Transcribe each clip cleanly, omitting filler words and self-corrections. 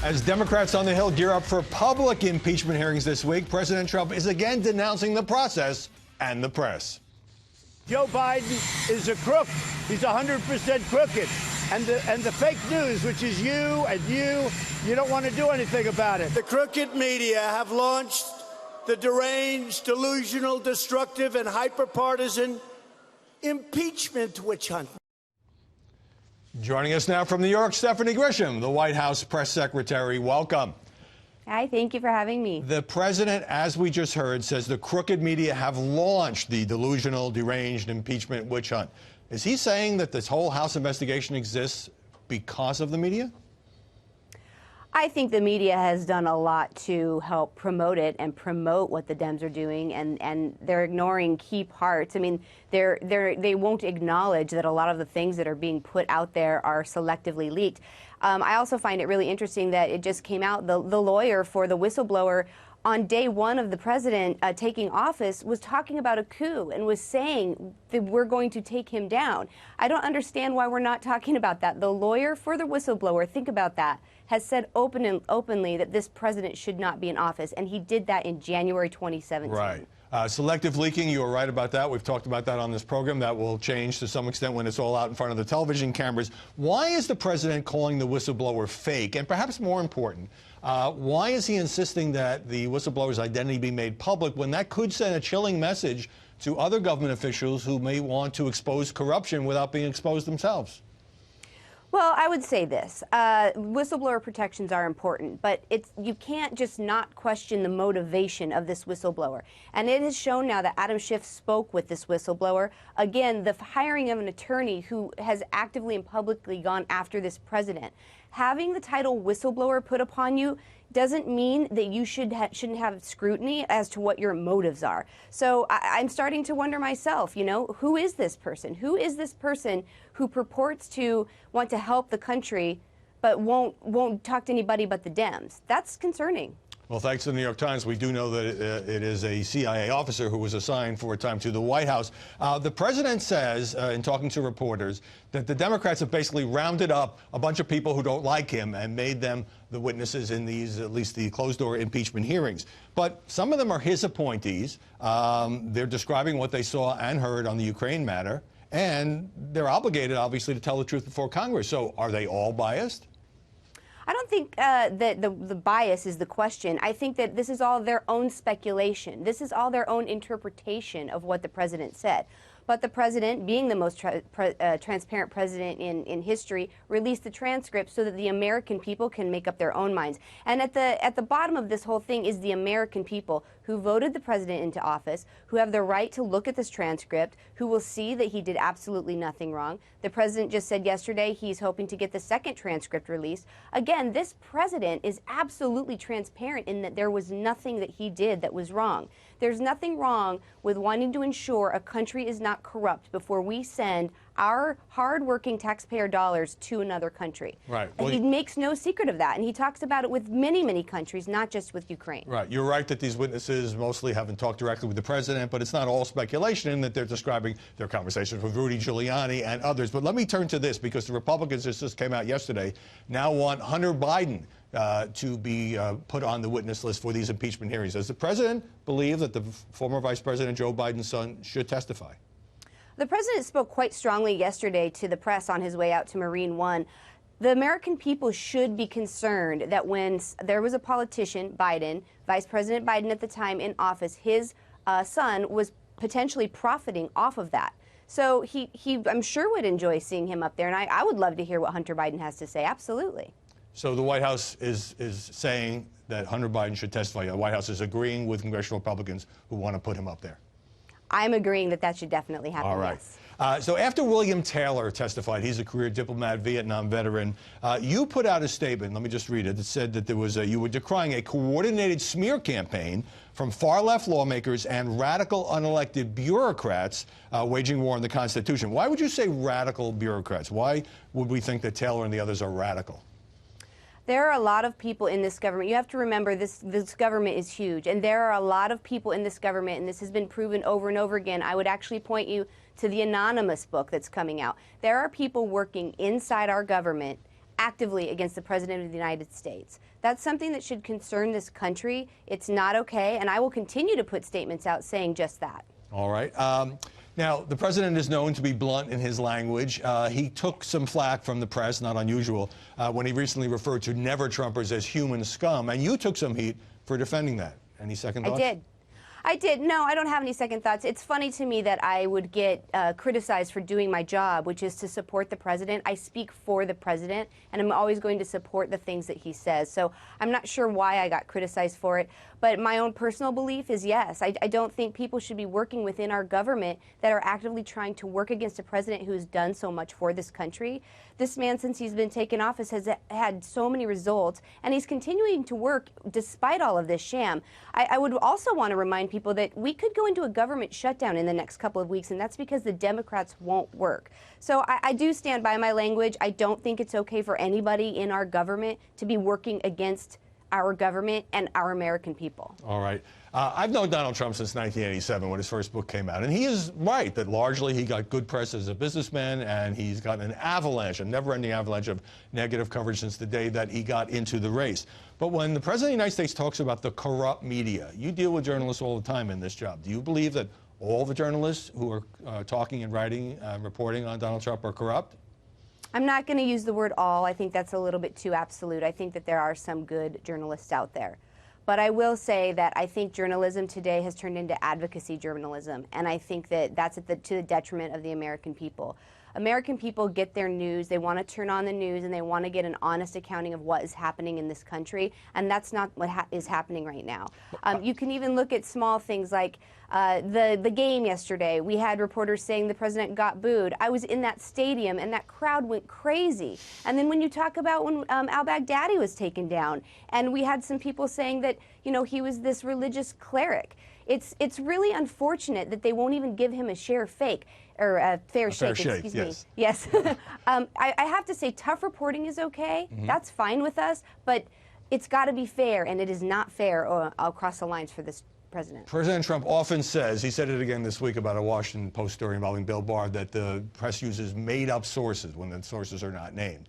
As Democrats on the Hill gear up for public impeachment hearings this week, President Trump is again denouncing the process and the press. Joe Biden is a crook. He's 100% crooked. And the fake news, which is you and you don't want to do anything about it. The crooked media have launched the deranged, delusional, destructive, and hyper-partisan impeachment witch hunt. Joining us now from New York, Stephanie Grisham, the White House press secretary. Welcome. Hi, thank you for having me. The president, as we just heard, says the crooked media have launched the delusional, deranged impeachment witch hunt. Is he saying that this whole House investigation exists because of the media? I think the media has done a lot to help promote it and promote what the Dems are doing, and they're ignoring key parts. I mean, they won't acknowledge that a lot of the things that are being put out there are selectively leaked. I also find it really interesting that it just came out, the lawyer for the whistleblower on day one of the president taking office was talking about a coup and was saying that we're going to take him down. I don't understand why we're not talking about that. The lawyer for the whistleblower, think about that, has said openly that this president should not be in office, and he did that in January 2017. Right. Selective leaking, you were right about that. We've talked about that on this program. That will change to some extent when it's all out in front of the television cameras. Why is the president calling the whistleblower fake? And perhaps more important, why is he insisting that the whistleblower's identity be made public when that could send a chilling message to other government officials who may want to expose corruption without being exposed themselves? Well, I would say this. Whistleblower protections are important, but you can't just not question the motivation of this whistleblower. And it is shown now that Adam Schiff spoke with this whistleblower. Again, the hiring of an attorney who has actively and publicly gone after this president. Having the title whistleblower put upon you doesn't mean that you shouldn't have scrutiny as to what your motives are. So I'm starting to wonder myself, you know, who is this person? Who is this person who purports to want to help the country but won't talk to anybody but the Dems? That's concerning. Well, thanks to the New York Times, we do know that it is a CIA officer who was assigned for a time to the White House. The president says, in talking to reporters, that the Democrats have basically rounded up a bunch of people who don't like him and made them the witnesses in these, at least the closed-door impeachment hearings. But some of them are his appointees. They're describing what they saw and heard on the Ukraine matter, and they're obligated, obviously, to tell the truth before Congress. So are they all biased? I don't think that the bias is the question. I think that this is all their own speculation. This is all their own interpretation of what the president said. But the president, being the most transparent president in history, released the transcript so that the American people can make up their own minds. And at the bottom of this whole thing is the American people who voted the president into office, who have the right to look at this transcript, who will see that he did absolutely nothing wrong. The president just said yesterday he's hoping to get the second transcript released. Again, this president is absolutely transparent in that there was nothing that he did that was wrong. There's nothing wrong with wanting to ensure a country is not corrupt before we send our hard-working taxpayer dollars to another country. Right. Well, he makes no secret of that, and he talks about it with many, many countries, not just with Ukraine. Right. You're right that these witnesses mostly haven't talked directly with the president, but it's not all speculation in that they're describing their conversations with Rudy Giuliani and others. But let me turn to this, because the Republicans, this just came out yesterday, now want Hunter Biden to be put on the witness list for these impeachment hearings. Does the president believe that the former Vice President Joe Biden's son should testify? The president spoke quite strongly yesterday to the press on his way out to Marine One. The American people should be concerned that when there was a politician, Biden, Vice President Biden at the time in office, his son was potentially profiting off of that. So he I'm sure would enjoy seeing him up there, and I would love to hear what Hunter Biden has to say. Absolutely. So the White House is saying that Hunter Biden should testify. The White House is agreeing with congressional Republicans who want to put him up there. I'm agreeing that should definitely happen. All right. Yes. So after William Taylor testified, he's a career diplomat, Vietnam veteran, you put out a statement, let me just read it, that said that there was you were decrying a coordinated smear campaign from far-left lawmakers and radical unelected bureaucrats waging war on the Constitution. Why would you say radical bureaucrats? Why would we think that Taylor and the others are radical? There are a lot of people in this government. You have to remember this government is huge, and there are a lot of people in this government, and this has been proven over and over again. I would actually point you to the anonymous book that's coming out. There are people working inside our government actively against the President of the United States. That's something that should concern this country. It's not okay, and I will continue to put statements out saying just that. All right. Now, the president is known to be blunt in his language. He took some flack from the press, not unusual, when he recently referred to never-Trumpers as human scum, and you took some heat for defending that. Any second thoughts? I did. No, I don't have any second thoughts. It's funny to me that I would get criticized for doing my job, which is to support the president. I speak for the president, and I'm always going to support the things that he says. So I'm not sure why I got criticized for it. But my own personal belief is yes. I don't think people should be working within our government that are actively trying to work against a president who has done so much for this country. This man, since he's been taken office, has had so many results, and he's continuing to work despite all of this sham. I would also want to remind people that we could go into a government shutdown in the next couple of weeks, and that's because the Democrats won't work. So I do stand by my language. I don't think it's okay for anybody in our government to be working against our government and our American people. All right. I've known Donald Trump since 1987 when his first book came out, and he is right that largely he got good press as a businessman, and he's gotten an avalanche, a never-ending avalanche of negative coverage since the day that he got into the race. But when the President of the United States talks about the corrupt media, you deal with journalists all the time in this job. Do you believe that all the journalists who are talking and writing and reporting on Donald Trump are corrupt? I'm not going to use the word all. I think that's a little bit too absolute. I think that there are some good journalists out there. But I will say that I think journalism today has turned into advocacy journalism, and I think that that's to the detriment of the American people. American people get their news, they want to turn on the news, and they want to get an honest accounting of what is happening in this country, and that's not what is happening right now. You can even look at small things like the game yesterday. We had reporters saying the president got booed. I was in that stadium, and that crowd went crazy. And then when you talk about when al-Baghdadi was taken down, and we had some people saying that, you know, he was this religious cleric. It's really unfortunate that they won't even give him a fair shake, excuse me. Yes. I have to say, tough reporting is okay. Mm-hmm. That's fine with us, but it's got to be fair, and it is not fair across the lines for this president. President Trump often says, he said it again this week about a Washington Post story involving Bill Barr, that the press uses made-up sources when the sources are not named.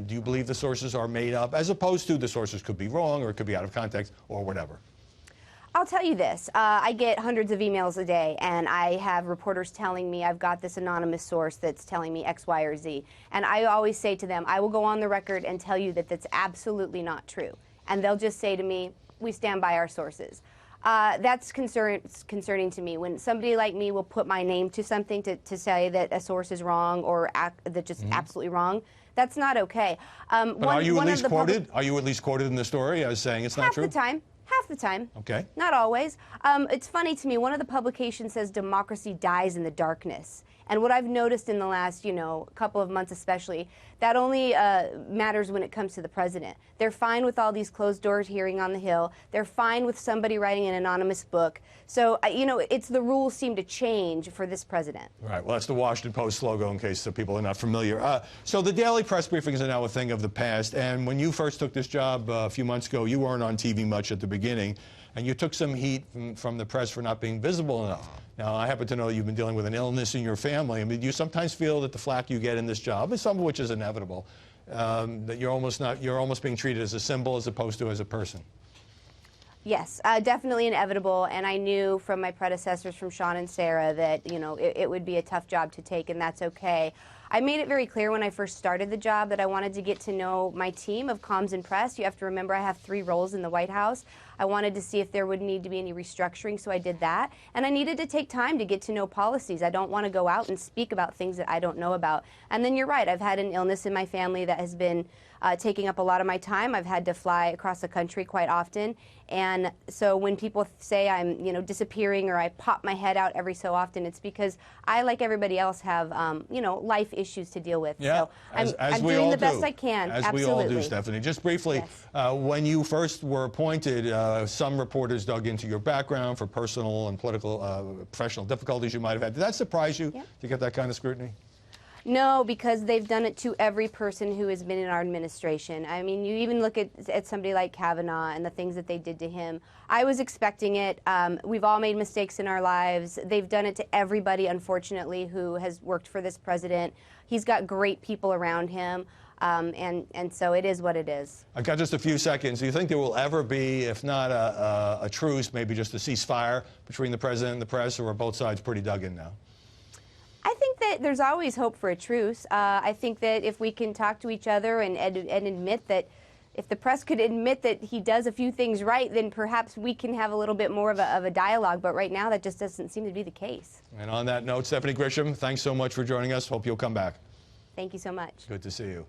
Do you believe the sources are made up, as opposed to the sources could be wrong or it could be out of context or whatever? I'll tell you this. I get hundreds of emails a day, and I have reporters telling me I've got this anonymous source that's telling me X, Y, or Z. And I always say to them, I will go on the record and tell you that that's absolutely not true. And they'll just say to me, we stand by our sources. That's concerning to me when somebody like me will put my name to something to say that a source is wrong or that just absolutely wrong. That's not okay. But are you at least quoted? Are you at least quoted in the story as saying it's not true? Half the time. Okay. Not always. It's funny to me, one of the publications says democracy dies in the darkness. And what I've noticed in the last, couple of months especially, that only matters when it comes to the president. They're fine with all these closed doors hearing on the Hill. They're fine with somebody writing an anonymous book. So, it's the rules seem to change for this president. Right. Well, that's the Washington Post logo in case people are not familiar. So the daily press briefings are now a thing of the past. And when you first took this job a few months ago, you weren't on TV much at the beginning. And you took some heat from the press for not being visible enough. Now, I happen to know you've been dealing with an illness in your family. I mean, do you sometimes feel that the flack you get in this job, and some of which is inevitable, that you're almost being treated as a symbol as opposed to as a person? Yes, definitely inevitable. And I knew from my predecessors, from Sean and Sarah, that it would be a tough job to take, and that's okay. I made it very clear when I first started the job that I wanted to get to know my team of comms and press. You have to remember I have 3 roles in the White House. I wanted to see if there would need to be any restructuring, so I did that. And I needed to take time to get to know policies. I don't want to go out and speak about things that I don't know about. And then you're right, I've had an illness in my family that has been taking up a lot of my time. I've had to fly across the country quite often. And so when people say I'm, disappearing or I pop my head out every so often, it's because I, like everybody else, have, life issues to deal with. Yeah, so I'm doing the best I can. As Absolutely. we all do, Stephanie. Just briefly, yes. When you first were appointed, some reporters dug into your background for personal and political, professional difficulties you might have had. Did that surprise you to get that kind of scrutiny? No, because they've done it to every person who has been in our administration. I mean, you even look at somebody like Kavanaugh and the things that they did to him. I was expecting it. We've all made mistakes in our lives. They've done it to everybody, unfortunately, who has worked for this president. He's got great people around him. And so it is what it is. I've got just a few seconds. Do you think there will ever be, if not a truce, maybe just a ceasefire between the president and the press, or are both sides pretty dug in now? I think that there's always hope for a truce. I think that if we can talk to each other and admit that, if the press could admit that he does a few things right, then perhaps we can have a little bit more of a dialogue. But right now, that just doesn't seem to be the case. And on that note, Stephanie Grisham, thanks so much for joining us. Hope you'll come back. Thank you so much. Good to see you.